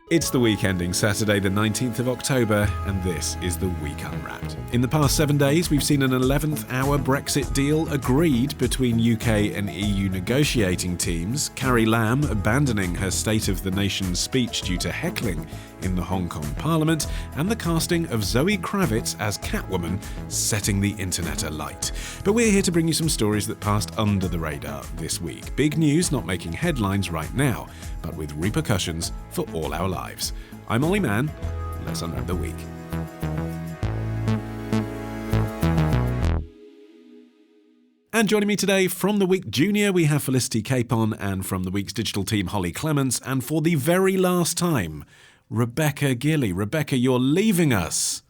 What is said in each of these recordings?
It's the week ending Saturday the 19th of October, and this is the Week Unwrapped. In the past 7 days, we've seen an 11th hour Brexit deal agreed between UK and EU negotiating teams, Carrie Lam abandoning her State of the Nation speech due to heckling in the Hong Kong Parliament, and the casting of Zoe Kravitz as Catwoman setting the internet alight. But we're here to bring you some stories that passed under the radar this week. Big news not making headlines right now, but with repercussions for all our lives. I'm Olly Mann. Let's unwrap the week. And joining me today from the Week Junior, we have Felicity Capon, and from the Week's digital team, Hollie Clemence, and for the very last time, Rebecca Gillie. Rebecca, you're leaving us.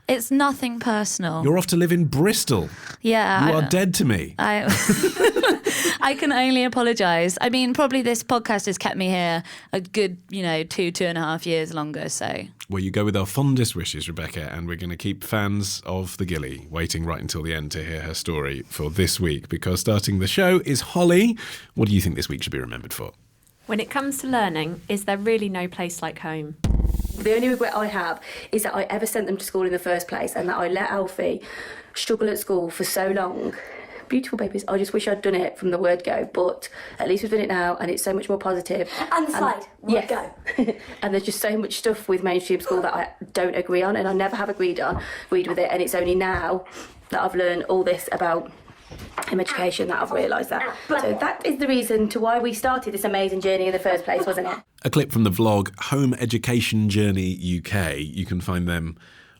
It's nothing personal. You're off to live in Bristol. Yeah. You are dead to me. I can only apologise. I mean, probably this podcast has kept me here a good, 2.5 years longer, so. Well, you go with our fondest wishes, Rebecca, and we're going to keep fans of the Gillie waiting right until the end to hear her story for this week, because starting the show is Hollie. What do you think this week should be remembered for? When it comes to learning, is there really no place like home? The only regret I have is that I ever sent them to school in the first place, and that I let Alfie struggle at school for so long. Beautiful babies, I just wish I'd done it from the word go, but at least we've done it now, and it's so much more positive. And the slide, word go. And there's just so much stuff with mainstream school that I don't agree on, and I never have agreed with it, and it's only now that I've learned all this about education that I've realised that. So that is the reason to why we started this amazing journey in the first place, wasn't it? A clip from the vlog Home Education Journey UK. You can find them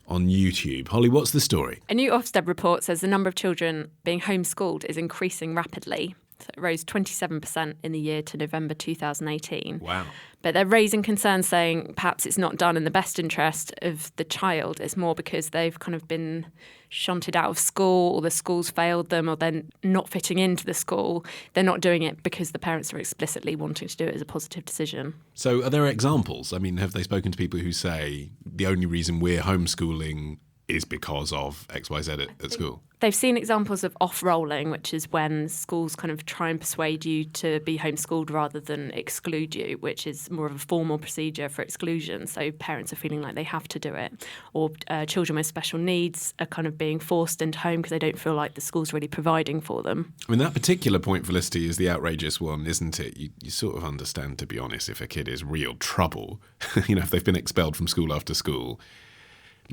on YouTube. Hollie, what's the story? A new Ofsted report says the number of children being homeschooled is increasing rapidly. So it rose 27% in the year to November 2018. Wow. But they're raising concerns, saying perhaps it's not done in the best interest of the child. It's more because they've kind of been shunted out of school, or the school's failed them, or they're not fitting into the school. They're not doing it because the parents are explicitly wanting to do it as a positive decision. So are there examples? I mean, have they spoken to people who say the only reason we're homeschooling is because of XYZ at school? They've seen examples of off-rolling, which is when schools kind of try and persuade you to be homeschooled rather than exclude you, which is more of a formal procedure for exclusion. So parents are feeling like they have to do it. Or children with special needs are kind of being forced into home because they don't feel like the school's really providing for them. I mean, that particular point, Felicity, is the outrageous one, isn't it? You sort of understand, to be honest, if a kid is real trouble, if they've been expelled from school after school,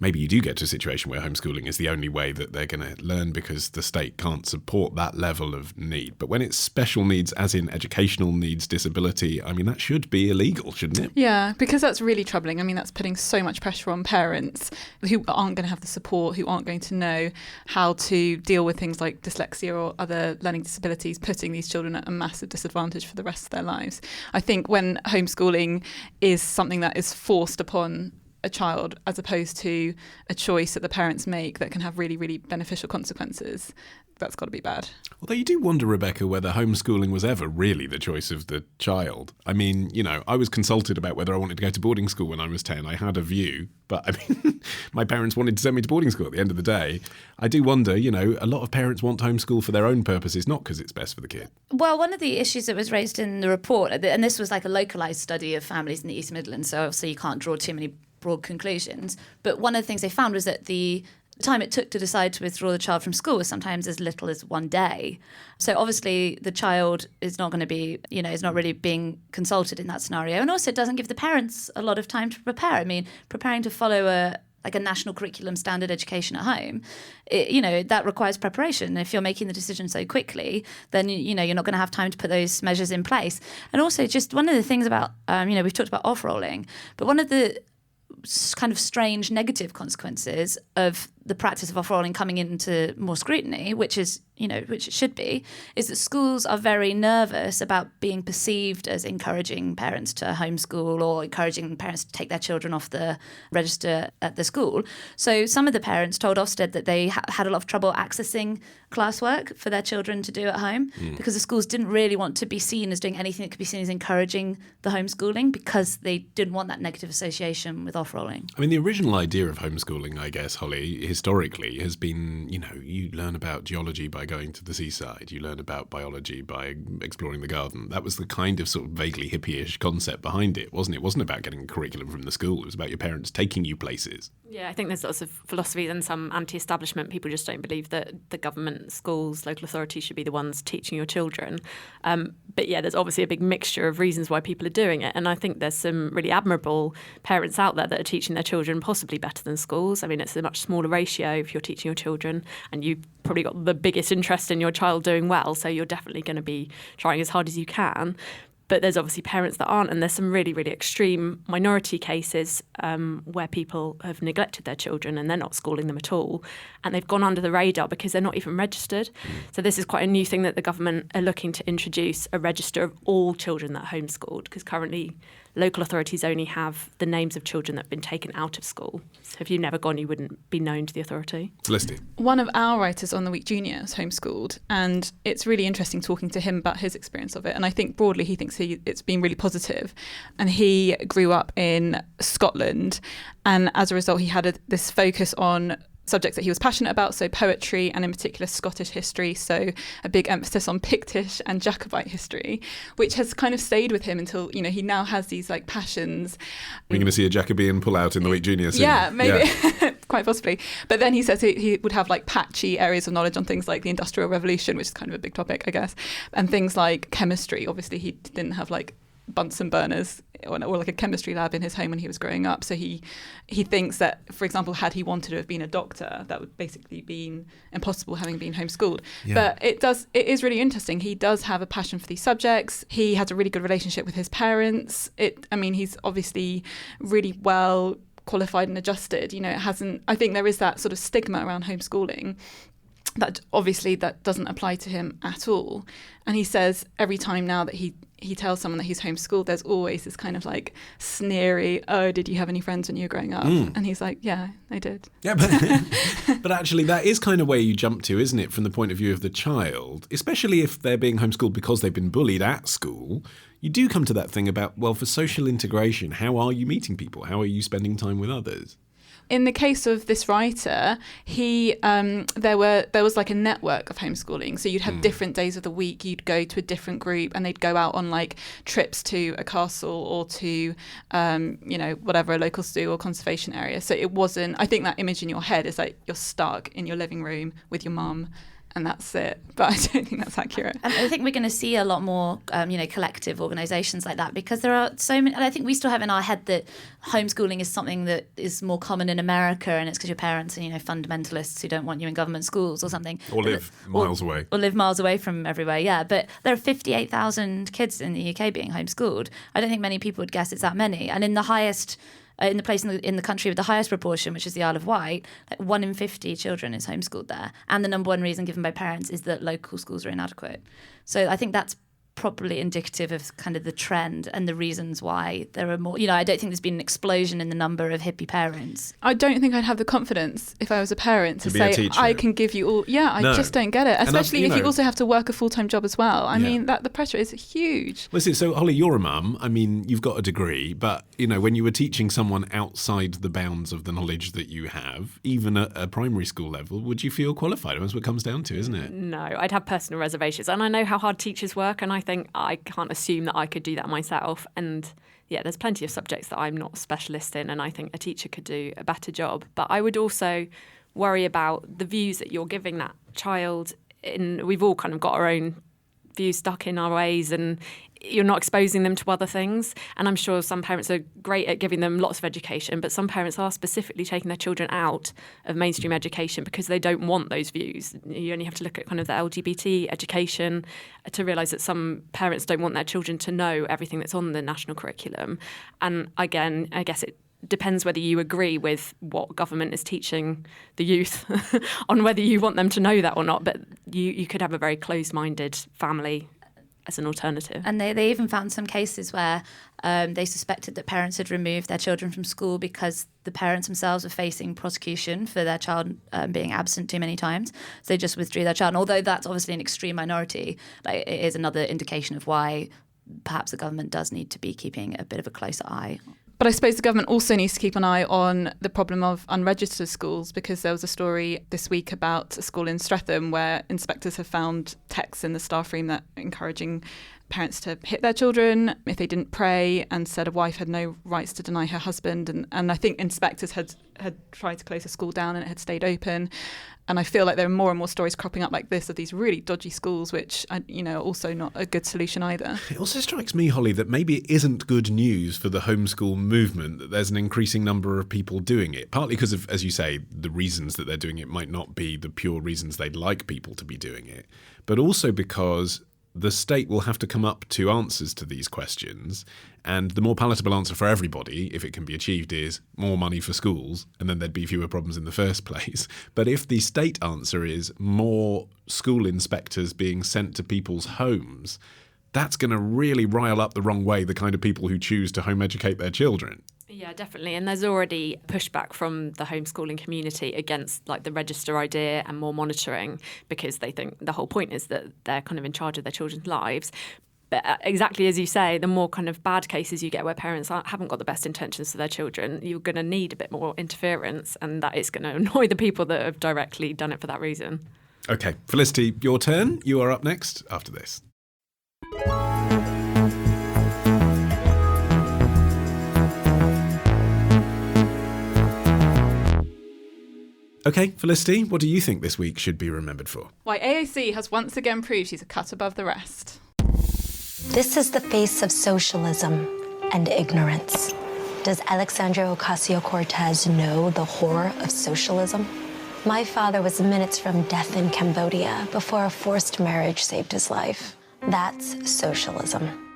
maybe you do get to a situation where homeschooling is the only way that they're going to learn because the state can't support that level of need. But when it's special needs, as in educational needs, disability, I mean, that should be illegal, shouldn't it? Yeah, because that's really troubling. I mean, that's putting so much pressure on parents who aren't going to have the support, who aren't going to know how to deal with things like dyslexia or other learning disabilities, putting these children at a massive disadvantage for the rest of their lives. I think when homeschooling is something that is forced upon a child as opposed to a choice that the parents make that can have really, really beneficial consequences, that's got to be bad. Although you do wonder, Rebecca, whether homeschooling was ever really the choice of the child. I mean, I was consulted about whether I wanted to go to boarding school when I was 10. I had a view, but I mean, my parents wanted to send me to boarding school at the end of the day. I do wonder, a lot of parents want homeschool for their own purposes, not because it's best for the kid. Well, one of the issues that was raised in the report, and this was like a localised study of families in the East Midlands, so obviously you can't draw too many broad conclusions. But one of the things they found was that the time it took to decide to withdraw the child from school was sometimes as little as 1 day. So obviously the child is not going to be, is not really being consulted in that scenario. And also it doesn't give the parents a lot of time to prepare. I mean, preparing to follow a national curriculum standard education at home, that requires preparation. If you're making the decision so quickly, then, you're not going to have time to put those measures in place. And also just one of the things about, we've talked about off-rolling, but one of the kind of strange negative consequences of the practice of off-rolling coming into more scrutiny, which is, which it should be, is that schools are very nervous about being perceived as encouraging parents to homeschool or encouraging parents to take their children off the register at the school. So some of the parents told Ofsted that they had a lot of trouble accessing classwork for their children to do at home because the schools didn't really want to be seen as doing anything that could be seen as encouraging the homeschooling because they didn't want that negative association with off-rolling. I mean, the original idea of homeschooling, I guess, Hollie, historically has been, you learn about geology by going to the seaside, you learn about biology by exploring the garden. That was the kind of sort of vaguely hippie-ish concept behind it, wasn't it? It wasn't about getting a curriculum from the school, it was about your parents taking you places. Yeah, I think there's lots of philosophy and some anti-establishment people just don't believe that the government, schools, local authorities should be the ones teaching your children. But yeah, there's obviously a big mixture of reasons why people are doing it. And I think there's some really admirable parents out there that are teaching their children possibly better than schools. I mean, it's a much smaller ratio if you're teaching your children, and you've probably got the biggest interest in your child doing well. So you're definitely going to be trying as hard as you can. But there's obviously parents that aren't, and there's some really, really extreme minority cases where people have neglected their children and they're not schooling them at all, and they've gone under the radar because they're not even registered. So this is quite a new thing that the government are looking to introduce, a register of all children that are homeschooled, because currently local authorities only have the names of children that have been taken out of school. So if you've never gone, you wouldn't be known to the authority. Felicity. One of our writers on The Week Junior is homeschooled, and it's really interesting talking to him about his experience of it. And I think broadly he thinks it's been really positive. And he grew up in Scotland, and as a result he had this focus on subjects that he was passionate about, so poetry and in particular Scottish history, so a big emphasis on Pictish and Jacobite history, which has kind of stayed with him until, he now has these like passions. We're going to see a Jacobean pull out in The Week Junior soon. Yeah, maybe, yeah. Quite possibly. But then he says he would have like patchy areas of knowledge on things like the Industrial Revolution, which is kind of a big topic, I guess, and things like chemistry. Obviously, he didn't have like Bunsen burners or like a chemistry lab in his home when he was growing up. So he thinks that, for example, had he wanted to have been a doctor, that would basically been impossible having been homeschooled. Yeah. But it is really interesting. He does have a passion for these subjects. He has a really good relationship with his parents. He's obviously really well qualified and adjusted. I think there is that sort of stigma around homeschooling that obviously that doesn't apply to him at all. And he says every time now that he tells someone that he's homeschooled, there's always this kind of like sneery, oh, did you have any friends when you were growing up? And he's like, yeah, I did. Yeah, but actually that is kind of where you jump to, isn't it, from the point of view of the child, especially if they're being homeschooled because they've been bullied at school. You do come to that thing about, well, for social integration, how are you meeting people? How are you spending time with others? In the case of this writer, there was like a network of homeschooling. So you'd have different days of the week. You'd go to a different group, and they'd go out on like trips to a castle or to, whatever, a local zoo or conservation area. So it wasn't. I think that image in your head is like you're stuck in your living room with your mum, and that's it. But I don't think that's accurate. And I think we're going to see a lot more, collective organisations like that, because there are so many. And I think we still have in our head that homeschooling is something that is more common in America, and it's because your parents are, fundamentalists who don't want you in government schools or something. Or live miles away. Or live miles away from everywhere, yeah. But there are 58,000 kids in the UK being homeschooled. I don't think many people would guess it's that many. And in the highest... in the place in the country with the highest proportion, which is the Isle of Wight, like 1 in 50 children is homeschooled there. And the number one reason given by parents is that local schools are inadequate. So I think that's probably indicative of kind of the trend and the reasons why there are more. I don't think there's been an explosion in the number of hippie parents. I don't think I'd have the confidence if I was a parent to say, I can give you all. Yeah, I just don't get it. Especially if you also have to work a full-time job as well. I mean, that the pressure is huge. Listen, so Holly, you're a mum. I mean, you've got a degree, but, when you were teaching someone outside the bounds of the knowledge that you have, even at a primary school level, would you feel qualified? That's what it comes down to, isn't it? No, I'd have personal reservations. And I know how hard teachers work, and I think I can't assume that I could do that myself. And yeah, there's plenty of subjects that I'm not a specialist in, and I think a teacher could do a better job. But I would also worry about the views that you're giving that child. We've all kind of got our own views stuck in our ways, and you're not exposing them to other things. And I'm sure some parents are great at giving them lots of education, but some parents are specifically taking their children out of mainstream education because they don't want those views. You only have to look at kind of the LGBT education to realise that some parents don't want their children to know everything that's on the national curriculum. And again, I guess it depends whether you agree with what government is teaching the youth on whether you want them to know that or not. But you could have a very closed-minded family as an alternative. And they even found some cases where they suspected that parents had removed their children from school because the parents themselves were facing prosecution for their child being absent too many times. So they just withdrew their child. And although that's obviously an extreme minority, it is another indication of why perhaps the government does need to be keeping a bit of a closer eye. But I suppose the government also needs to keep an eye on the problem of unregistered schools, because there was a story this week about a school in Streatham where inspectors have found texts in the staff room that encouraging parents to hit their children if they didn't pray, and said a wife had no rights to deny her husband. And I think inspectors had tried to close the school down and it had stayed open. And I feel like there are more and more stories cropping up like this of these really dodgy schools, which, are also not a good solution either. It also strikes me, Holly, that maybe it isn't good news for the homeschool movement that there's an increasing number of people doing it, partly because of, as you say, the reasons that they're doing it might not be the pure reasons they'd like people to be doing it, but also because the state will have to come up to answers to these questions. And the more palatable answer for everybody, if it can be achieved, is more money for schools, and then there'd be fewer problems in the first place. But if the state answer is more school inspectors being sent to people's homes, that's going to really rile up the wrong way the kind of people who choose to home educate their children. Yeah, definitely. And there's already pushback from the homeschooling community against like the register idea and more monitoring, because they think the whole point is that they're kind of in charge of their children's lives. But exactly as you say, the more kind of bad cases you get where parents haven't got the best intentions for their children, you're going to need a bit more interference, and that is going to annoy the people that have directly done it for that reason. OK, Felicity, your turn. You are up next after this. OK, Felicity, what do you think this week should be remembered for? Why AOC has once again proved she's a cut above the rest. This is the face of socialism and ignorance. Does Alexandria Ocasio-Cortez know the horror of socialism? My father was minutes from death in Cambodia before a forced marriage saved his life. That's socialism.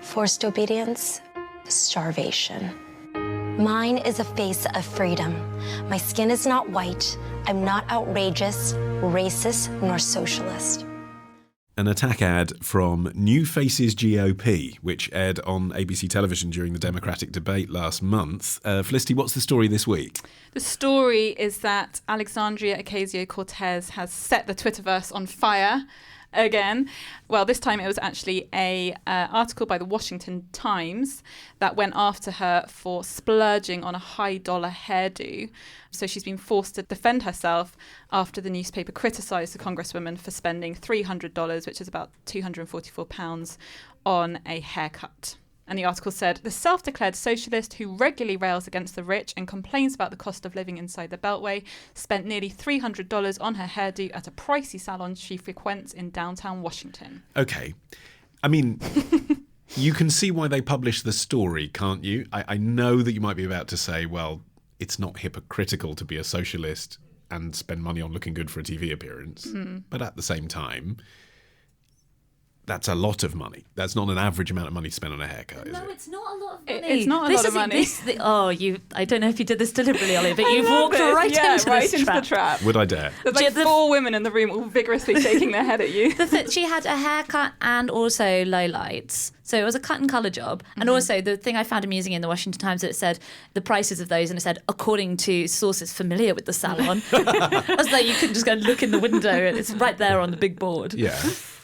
Forced obedience, starvation. Mine is a face of freedom. My skin is not white. I'm not outrageous, racist, nor socialist. An attack ad from New Faces GOP, which aired on ABC television during the Democratic debate last month. Felicity, what's the story this week? The story is that Alexandria Ocasio-Cortez has set the Twitterverse on fire again. Well, this time it was actually a article by the Washington Times that went after her for splurging on a high-dollar hairdo. So she's been forced to defend herself after the newspaper criticised the Congresswoman for spending $300, which is about £244, on a haircut. And the article said, the self-declared socialist who regularly rails against the rich and complains about the cost of living inside the Beltway spent nearly $300 on her hairdo at a pricey salon she frequents in downtown Washington. OK. I mean, you can see why they published the story, can't you? I know that you might be about to say, well, it's not hypocritical to be a socialist and spend money on looking good for a TV appearance. But at the same time, that's a lot of money. That's not an average amount of money to spend on a haircut, is it? No, it's not a lot of money. It's not a lot of money. I don't know if you did this deliberately, Ollie, but you've walked right into the trap. Would I dare? There's like 4 women in the room all vigorously shaking their head at you. She had a haircut and also lowlights. So it was a cut and colour job. And also the thing I found amusing in the Washington Times, it said the prices of those, and it said, according to sources familiar with the salon. I was like, you couldn't just go and look in the window. It's right there on the big board. Yeah.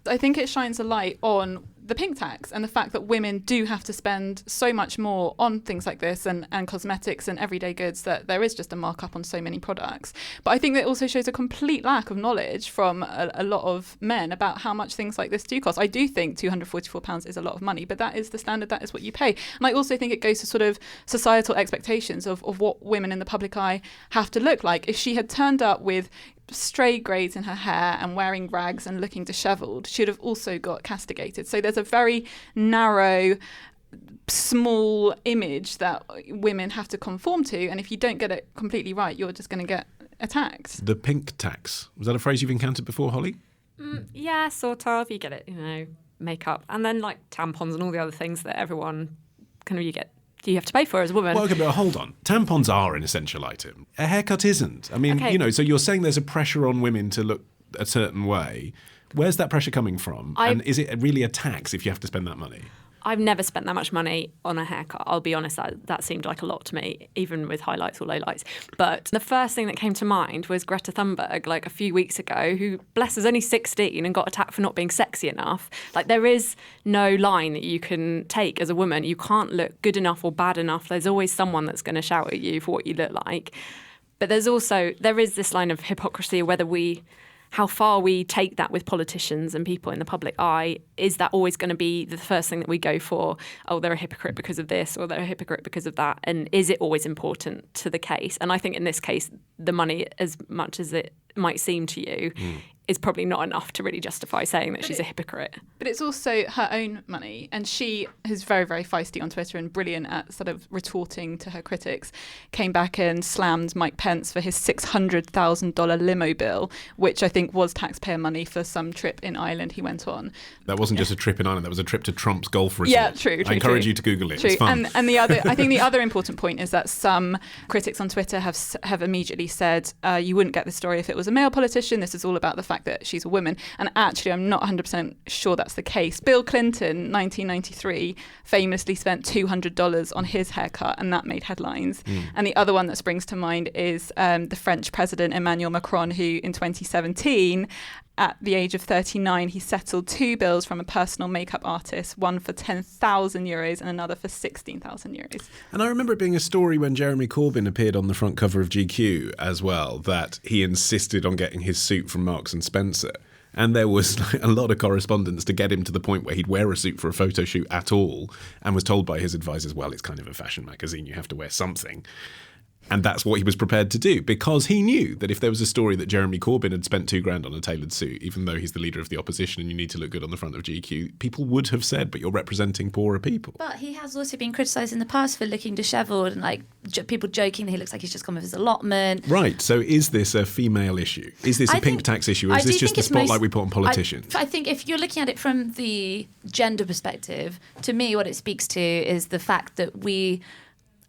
I think it shines a light on the pink tax and the fact that women do have to spend so much more on things like this and cosmetics and everyday goods, that there is just a markup on so many products. But I think that also shows a complete lack of knowledge from a lot of men about how much things like this do cost. I do think £244 is a lot of money, but that is the standard, that is what you pay. And I also think it goes to sort of societal expectations of what women in the public eye have to look like. If she had turned up with stray grades in her hair and wearing rags and looking dishevelled, should have also got castigated. So there's a very narrow, small image that women have to conform to, and if you don't get it completely right, you're just going to get attacked. The pink tax. Was that a phrase you've encountered before, Holly? Yeah, sort of. You get it, makeup, and then like tampons and all the other things that everyone you have to pay for as a woman. Well, okay, but hold on. Tampons are an essential item. A haircut isn't. I mean, so you're saying there's a pressure on women to look a certain way. Where's that pressure coming from? And is it really a tax if you have to spend that money? I've never spent that much money on a haircut. I'll be honest, that seemed like a lot to me, even with highlights or lowlights. But the first thing that came to mind was Greta Thunberg, like a few weeks ago, who, bless her, is only 16 and got attacked for not being sexy enough. Like, there is no line that you can take as a woman. You can't look good enough or bad enough. There's always someone that's going to shout at you for what you look like. But there is this line of hypocrisy, whether how far we take that with politicians and people in the public eye. Is that always going to be the first thing that we go for? Oh, they're a hypocrite because of this, or they're a hypocrite because of that. And is it always important to the case? And I think in this case, the money, as much as it might seem to you, is probably not enough to really justify saying that she's a hypocrite. But it's also her own money, and she is very, very feisty on Twitter and brilliant at sort of retorting to her critics. Came back and slammed Mike Pence for his $600,000 limo bill, which I think was taxpayer money for some trip in Ireland he went on. That wasn't just a trip in Ireland, that was a trip to Trump's golf resort. Yeah, true. I encourage you to Google it. True. It's fun. And I think the other important point is that some critics on Twitter have immediately said, you wouldn't get this story if it was a male politician. This is all about the fact that she's a woman. And actually, I'm not 100% sure that's the case. Bill Clinton, 1993, famously spent $200 on his haircut, and that made headlines. And the other one that springs to mind is the French president, Emmanuel Macron, who in 2017, at the age of 39, he settled two bills from a personal makeup artist, one for €10,000 and another for €16,000. And I remember it being a story when Jeremy Corbyn appeared on the front cover of GQ as well, that he insisted on getting his suit from Marks and Spencer. And there was a lot of correspondence to get him to the point where he'd wear a suit for a photo shoot at all, and was told by his advisors, well, it's kind of a fashion magazine, you have to wear something. And that's what he was prepared to do, because he knew that if there was a story that Jeremy Corbyn had spent $2,000 on a tailored suit, even though he's the leader of the opposition and you need to look good on the front of GQ, people would have said, but you're representing poorer people. But he has also been criticised in the past for looking dishevelled and like people joking that he looks like he's just come off his allotment. Right, so is this a female issue? Is this a pink tax issue, or is this just the spotlight we put on politicians? I think if you're looking at it from the gender perspective, to me what it speaks to is the fact that we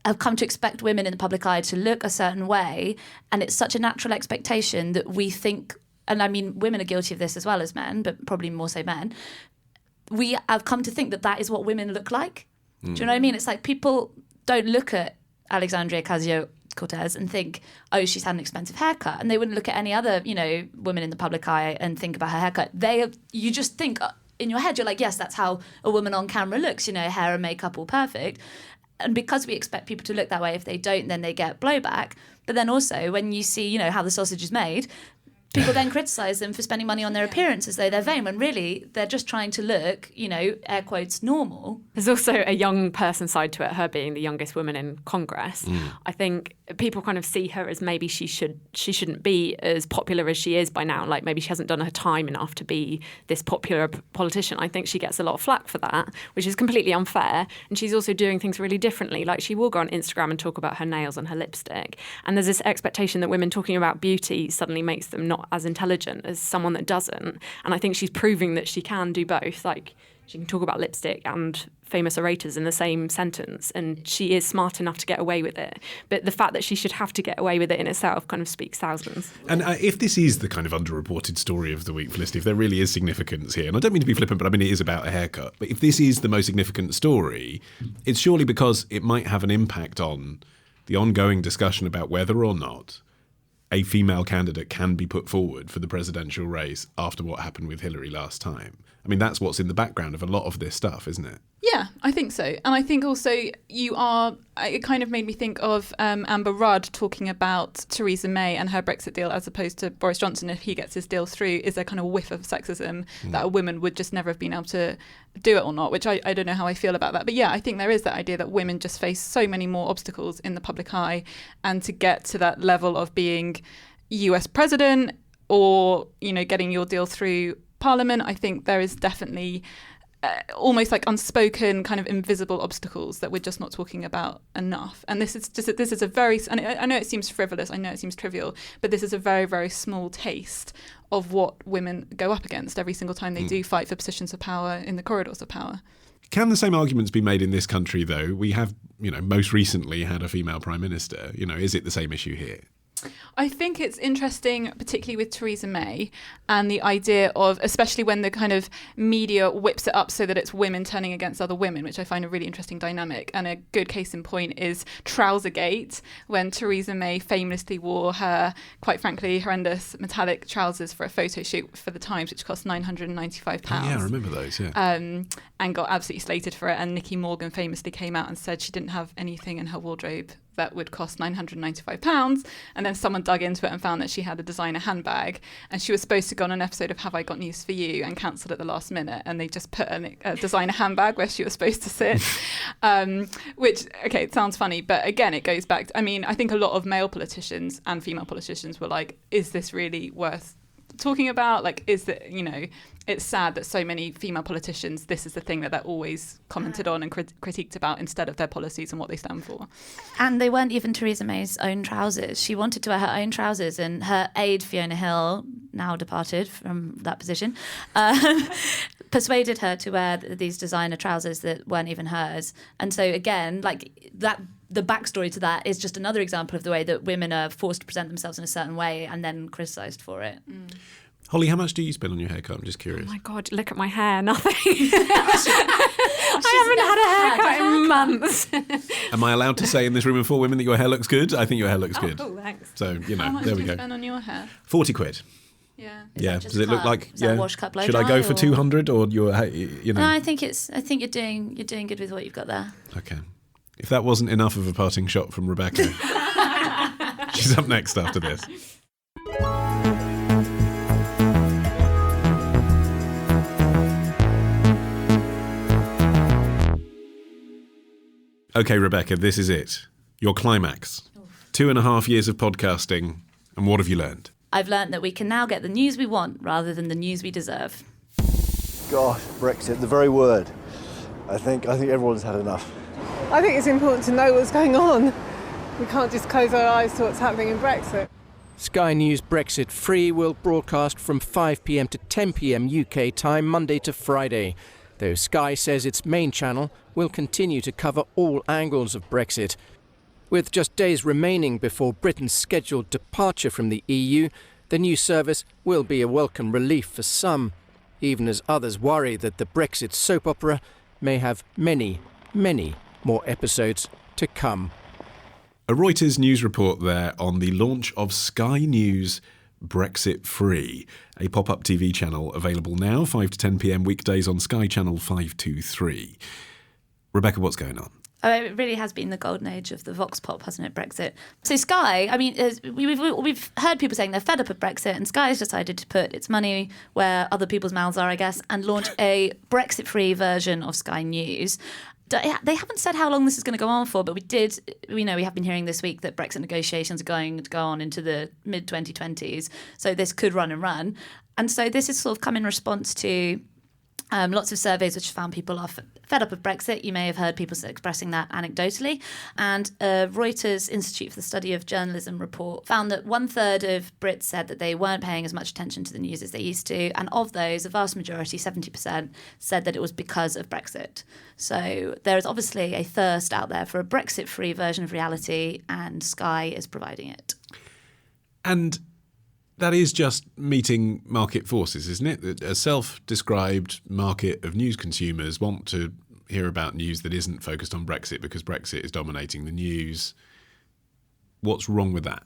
have come to expect women in the public eye to look a certain way, and it's such a natural expectation that we think, and I mean women are guilty of this as well as men, but probably more so men, we have come to think that that is what women look like. Do you know what I mean? It's like people don't look at Alexandria Ocasio-Cortez and think, oh, she's had an expensive haircut, and they wouldn't look at any other, woman in the public eye and think about her haircut. You just think in your head, you're like, yes, that's how a woman on camera looks, hair and makeup all perfect. And because we expect people to look that way, if they don't, then they get blowback. But then also, when you see, how the sausage is made, people then criticise them for spending money on their appearance as though they're vain, when really they're just trying to look, air quotes, normal. There's also a young person side to it, her being the youngest woman in Congress. I think people kind of see her as maybe she shouldn't be as popular as she is by now. Like maybe she hasn't done her time enough to be this popular politician. I think she gets a lot of flack for that, which is completely unfair. And she's also doing things really differently. Like she will go on Instagram and talk about her nails and her lipstick. And there's this expectation that women talking about beauty suddenly makes them not as intelligent as someone that doesn't. And I think she's proving that she can do both. Like she can talk about lipstick and famous orators in the same sentence, and she is smart enough to get away with it. But the fact that she should have to get away with it in itself kind of speaks thousands. And if this is the kind of underreported story of the week, Felicity, if there really is significance here, and I don't mean to be flippant, but I mean it is about a haircut, but if this is the most significant story, it's surely because it might have an impact on the ongoing discussion about whether or not a female candidate can be put forward for the presidential race after what happened with Hillary last time. I mean, that's what's in the background of a lot of this stuff, isn't it? Yeah, I think so. And I think also it kind of made me think of Amber Rudd talking about Theresa May and her Brexit deal as opposed to Boris Johnson. If he gets his deal through, is there kind of a whiff of sexism that a woman would just never have been able to do it or not, which I don't know how I feel about that. But yeah, I think there is that idea that women just face so many more obstacles in the public eye, and to get to that level of being US president or, getting your deal through Parliament, I think there is definitely almost like unspoken kind of invisible obstacles that we're just not talking about enough. And this is a very, and I know it seems frivolous, I know it seems trivial, but this is a very, very small taste of what women go up against every single time they do fight for positions of power in the corridors of power. Can the same arguments be made in this country, though? We have, most recently had a female prime minister. Is it the same issue here? I think it's interesting, particularly with Theresa May, and the idea of, especially when the kind of media whips it up so that it's women turning against other women, which I find a really interesting dynamic. And a good case in point is Trousergate, when Theresa May famously wore her, quite frankly, horrendous metallic trousers for a photo shoot for the Times, which cost £995. Oh, yeah, I remember those, yeah. And got absolutely slated for it. And Nicky Morgan famously came out and said she didn't have anything in her wardrobe that would cost £995. And then someone dug into it and found that she had a designer handbag. And she was supposed to go on an episode of Have I Got News for You and cancelled at the last minute. And they just put a designer handbag where she was supposed to sit. Which, okay, it sounds funny. But again, it goes back to, I mean, I think a lot of male politicians and female politicians were like, is this really worth talking about? Like, is that, you know, it's sad that so many female politicians, this is the thing that they're always commented on and critiqued about instead of their policies and what they stand for. And they weren't even Theresa May's own trousers. She wanted to wear her own trousers, and her aide, Fiona Hill, now departed from that position, persuaded her to wear these designer trousers that weren't even hers. And so again, like that, the backstory to that is just another example of the way that women are forced to present themselves in a certain way and then criticised for it. Mm. Holly, how much do you spend on your haircut? I'm just curious. Oh my God, look at my hair, nothing. I haven't had a haircut in months. Am I allowed to say in this room of four women that your hair looks good? I think your hair looks good. Oh, thanks. So, you know, How much there do we you go. spend on your hair? 40 quid. Yeah. Yeah. just Does it look cut? like, Is that wash, cut, blow should I dry, go for or- 200 or you know? No, I think you're doing good with what you've got there. Okay. If that wasn't enough of a parting shot from Rebecca, she's up next after this. Okay, Rebecca, this is it. Your climax. 2.5 years of podcasting, and what have you learned? I've learnt that we can now get the news we want rather than the news we deserve. Gosh, Brexit, the very word. I think everyone's had enough. I think it's important to know what's going on. We can't just close our eyes to what's happening in Brexit. Sky News Brexit-free will broadcast from 5 p.m. to 10 p.m. UK time, Monday to Friday, though Sky says its main channel will continue to cover all angles of Brexit. With just days remaining before Britain's scheduled departure from the EU, the new service will be a welcome relief for some, even as others worry that the Brexit soap opera may have many, many more episodes to come. A Reuters news report there on the launch of Sky News Brexit-free, a pop-up TV channel available now, 5 to 10 p.m. weekdays on Sky Channel 523. Rebecca, what's going on? Oh, it really has been the golden age of the vox pop, hasn't it, Brexit? So Sky, I mean, we've heard people saying they're fed up of Brexit, and Sky has decided to put its money where other people's mouths are, I guess, and launch a Brexit-free version of Sky News. They haven't said how long this is going to go on for, but we have been hearing this week that Brexit negotiations are going to go on into the mid-2020s, so this could run and run. And so this has sort of come in response to lots of surveys which found people are fed up of Brexit. You may have heard people expressing that anecdotally. And a Reuters Institute for the Study of Journalism report found that 1/3 of Brits said that they weren't paying as much attention to the news as they used to. And of those, a vast majority, 70%, said that it was because of Brexit. So there is obviously a thirst out there for a Brexit-free version of reality, and Sky is providing it. And that is just meeting market forces, isn't it? A self-described market of news consumers want to hear about news that isn't focused on Brexit because Brexit is dominating the news. What's wrong with that?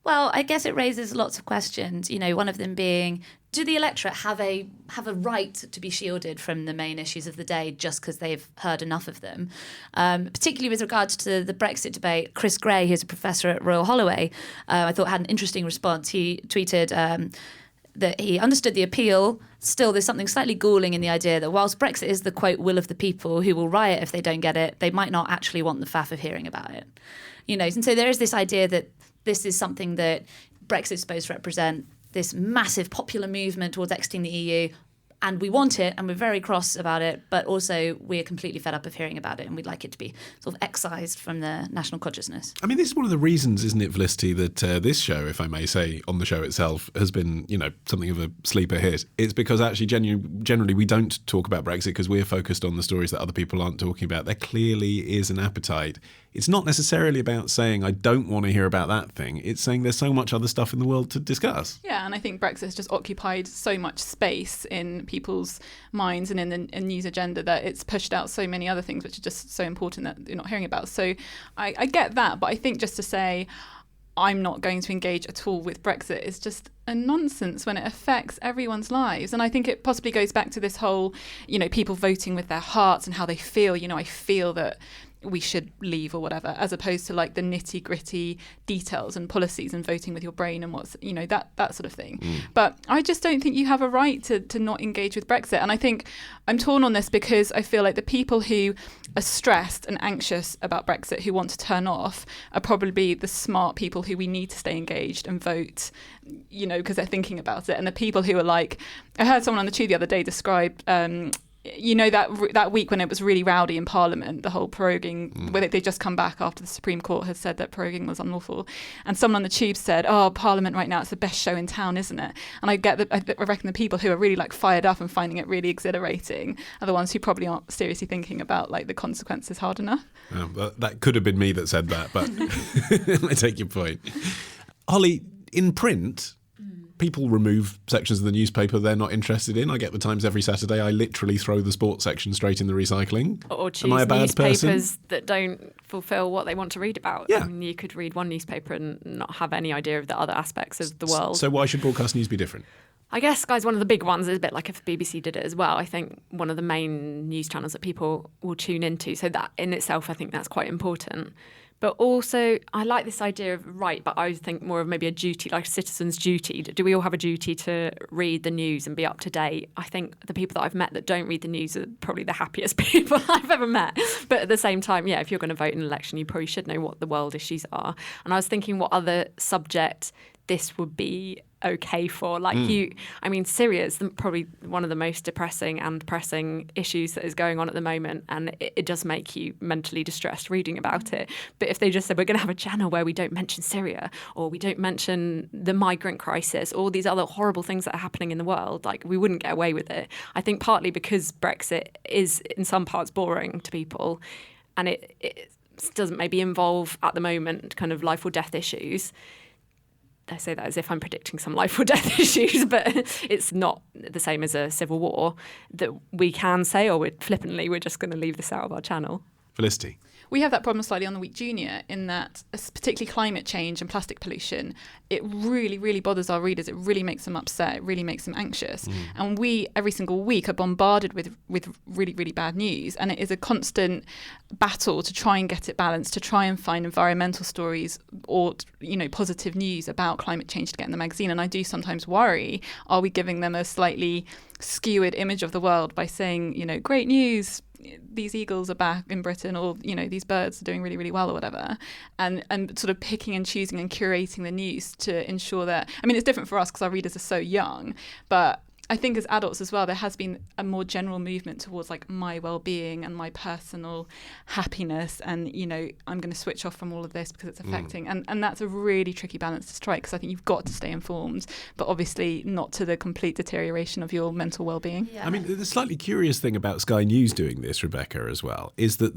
Well, I guess it raises lots of questions. You know, one of them being, do the electorate have a right to be shielded from the main issues of the day just because they've heard enough of them? Particularly with regards to the Brexit debate, Chris Gray, who's a professor at Royal Holloway, I thought had an interesting response. He tweeted that he understood the appeal. Still, there's something slightly galling in the idea that whilst Brexit is the, quote, will of the people who will riot if they don't get it, they might not actually want the faff of hearing about it. You know, and so there is this idea that this is something that Brexit is supposed to represent, this massive popular movement towards exiting the EU, and we want it, and we're very cross about it, but also we're completely fed up of hearing about it, and we'd like it to be sort of excised from the national consciousness. I mean, this is one of the reasons, isn't it, Felicity, that this show, if I may say, on the show itself, has been, you know, something of a sleeper hit. It's because actually generally we don't talk about Brexit because we're focused on the stories that other people aren't talking about. There clearly is an appetite it's not necessarily about saying I don't want to hear about that thing. It's saying there's so much other stuff in the world to discuss. Yeah, and I think Brexit has just occupied so much space in people's minds and in the news agenda that it's pushed out so many other things which are just so important that you're not hearing about. So I get that, but I think just to say I'm not going to engage at all with Brexit is just a nonsense when it affects everyone's lives. And I think it possibly goes back to this whole, people voting with their hearts and how they feel. I feel that we should leave or whatever, as opposed to like the nitty gritty details and policies and voting with your brain and what's, that sort of thing. But I just don't think you have a right to not engage with Brexit. And I think I'm torn on this because I feel like the people who are stressed and anxious about Brexit, who want to turn off, are probably the smart people who we need to stay engaged and vote, because they're thinking about it. And the people who are like, I heard someone on the tube the other day describe that week when it was really rowdy in Parliament, the whole proroguing, where they just come back after the Supreme Court had said that proroguing was unlawful, and someone on the tube said, "Oh, Parliament right now, it's the best show in town, isn't it?" And I reckon the people who are really like fired up and finding it really exhilarating are the ones who probably aren't seriously thinking about like the consequences hard enough. That could have been me that said that, but I take your point. Hollie, in print, people remove sections of the newspaper they're not interested in. I get the Times every Saturday. I literally throw the sports section straight in the recycling. Or choose Am I a bad newspapers person? that don't fulfil what they want to read about. Yeah. I mean, you could read one newspaper and not have any idea of the other aspects of the world. So why should broadcast news be different? I guess, guys, one of the big ones is a bit like if the BBC did it as well. I think one of the main news channels that people will tune into. So that in itself, I think that's quite important. But also, I like this idea of right, but I think more of maybe a duty, like a citizen's duty. Do we all have a duty to read the news and be up to date? I think the people that I've met that don't read the news are probably the happiest people I've ever met. But at the same time, yeah, if you're going to vote in an election, you probably should know what the world issues are. And I was thinking what other subject this would be okay for. Syria is probably one of the most depressing and pressing issues that is going on at the moment, and it does make you mentally distressed reading about it. But if they just said we're going to have a channel where we don't mention Syria, or we don't mention the migrant crisis, all these other horrible things that are happening in the world, like we wouldn't get away with it. I think partly because Brexit is in some parts boring to people, and it doesn't maybe involve at the moment kind of life or death issues. I say that as if I'm predicting some life or death issues, but it's not the same as a civil war, that we can say, or we're just going to leave this out of our channel. Felicity. We have that problem slightly on the Week Junior in that, particularly climate change and plastic pollution, it really, really bothers our readers. It really makes them upset. It really makes them anxious. And we, every single week, are bombarded with really, really bad news. And it is a constant battle to try and get it balanced, to try and find environmental stories or, positive news about climate change to get in the magazine. And I do sometimes worry, are we giving them a slightly skewed image of the world by saying, great news, these eagles are back in Britain, or these birds are doing really, really well, or whatever, and sort of picking and choosing and curating the news to ensure that, it's different for us because our readers are so young, but I think as adults as well, there has been a more general movement towards like my well-being and my personal happiness, and I'm going to switch off from all of this because it's affecting, and that's a really tricky balance to strike, because I think you've got to stay informed, but obviously not to the complete deterioration of your mental well-being. Yeah. The slightly curious thing about Sky News doing this, Rebecca, as well, is that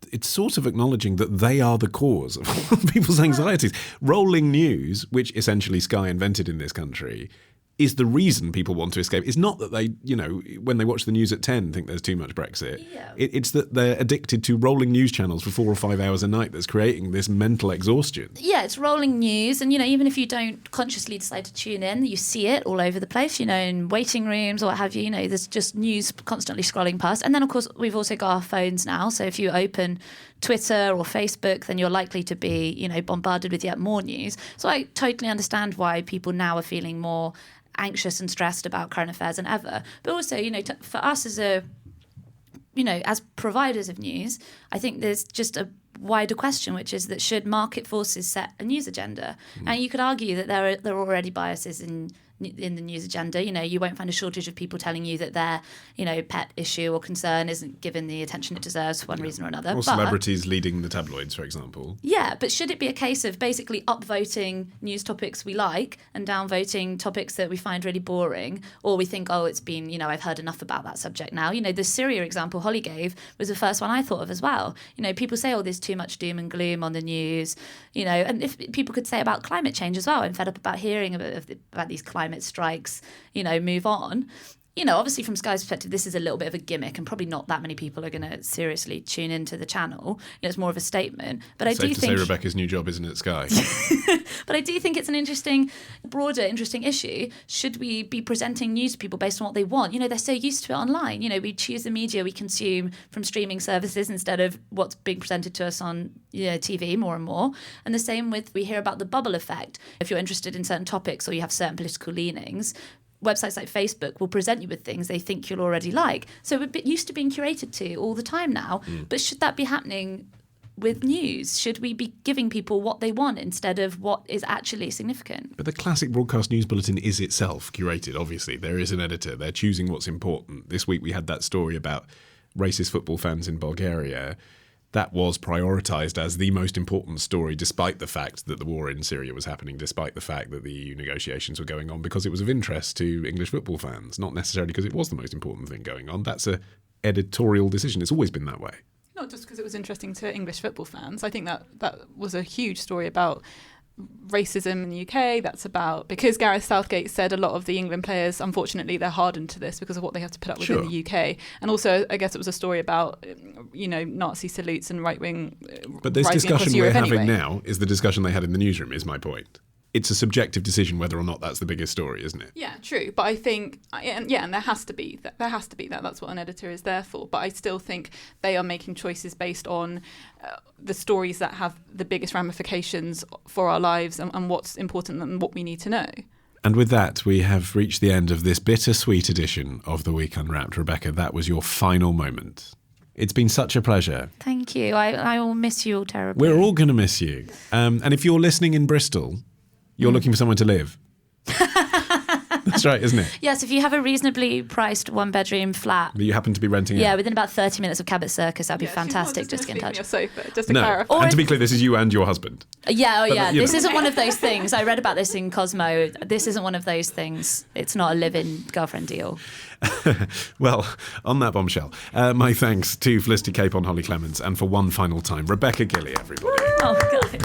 it's sort of acknowledging that they are the cause of people's anxieties. Rolling news, which essentially Sky invented in this country, is the reason people want to escape. It's not that they, when they watch the news at 10, think there's too much Brexit. Yeah. It's that they're addicted to rolling news channels for 4 or 5 hours a night that's creating this mental exhaustion. Yeah, it's rolling news. And, even if you don't consciously decide to tune in, you see it all over the place, in waiting rooms or what have you. There's just news constantly scrolling past. And then, of course, we've also got our phones now. So if you open Twitter or Facebook, then you're likely to be, bombarded with yet more news. So I totally understand why people now are feeling more anxious and stressed about current affairs than ever. But also, for us as as providers of news, I think there's just a wider question, which is that should market forces set a news agenda? And you could argue that there are already biases in in the news agenda. You won't find a shortage of people telling you that their, pet issue or concern isn't given the attention it deserves for one reason or another. Or celebrities leading the tabloids, for example. Yeah, but should it be a case of basically upvoting news topics we like and downvoting topics that we find really boring, or we think, it's been, I've heard enough about that subject now? The Syria example Hollie gave was the first one I thought of as well. People say, there's too much doom and gloom on the news, and if people could say about climate change as well, I'm fed up about hearing about these climate strikes, move on. Obviously from Sky's perspective, this is a little bit of a gimmick and probably not that many people are going to seriously tune into the channel. It's more of a statement. But Safe to say Rebecca's new job isn't at Sky. But I do think it's an broader issue. Should we be presenting news to people based on what they want? They're so used to it online. We choose the media we consume from streaming services instead of what's being presented to us on TV more and more. And the same with, we hear about the bubble effect. If you're interested in certain topics or you have certain political leanings, websites like Facebook will present you with things they think you'll already like. So we're used to being curated to all the time now. But should that be happening with news? Should we be giving people what they want instead of what is actually significant? But the classic broadcast news bulletin is itself curated, obviously. There is an editor. They're choosing what's important. This week we had that story about racist football fans in Bulgaria. That was prioritised as the most important story, despite the fact that the war in Syria was happening, despite the fact that the EU negotiations were going on, because it was of interest to English football fans, not necessarily because it was the most important thing going on. That's an editorial decision. It's always been that way. Not just because it was interesting to English football fans. I think that was a huge story about racism in the UK. That's about, because Gareth Southgate said a lot of the England players, unfortunately, they're hardened to this because of what they have to put up with in the UK. And also, I guess it was a story about, Nazi salutes and right-wing. But this discussion we're having now is the discussion they had in the newsroom, is my point. It's a subjective decision whether or not that's the biggest story, isn't it? Yeah, true. But I think, and there has to be that. That's what an editor is there for. But I still think they are making choices based on the stories that have the biggest ramifications for our lives and what's important and what we need to know. And with that, we have reached the end of this bittersweet edition of The Week Unwrapped. Rebecca, that was your final moment. It's been such a pleasure. Thank you. I will miss you all terribly. We're all going to miss you. And if you're listening in Bristol, you're looking for somewhere to live. That's right, isn't it? Yes, if you have a reasonably priced one-bedroom flat that you happen to be renting out. out. within about 30 minutes of Cabot Circus, that'd be fantastic. Just get in touch. Sofa, just to clarify. And to be clear, this is you and your husband. This isn't one of those things. I read about this in Cosmo. This isn't one of those things. It's not a live-in girlfriend deal. Well, on that bombshell, my thanks to Felicity, Capon, Hollie, Clemence, and for one final time, Rebecca Gillie, everybody. Oh, guys.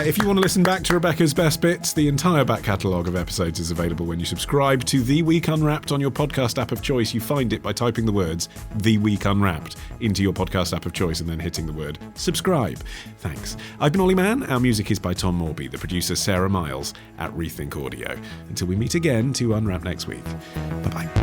If you want to listen back to Rebecca's best bits, the entire back catalogue of episodes is available when you subscribe to The Week Unwrapped on your podcast app of choice. You find it by typing the words The Week Unwrapped into your podcast app of choice and then hitting the word subscribe. Thanks. I've been Olly Mann. Our music is by Tom Morby, the producer Sarah Miles at Rethink Audio. Until we meet again to unwrap next week. Bye-bye.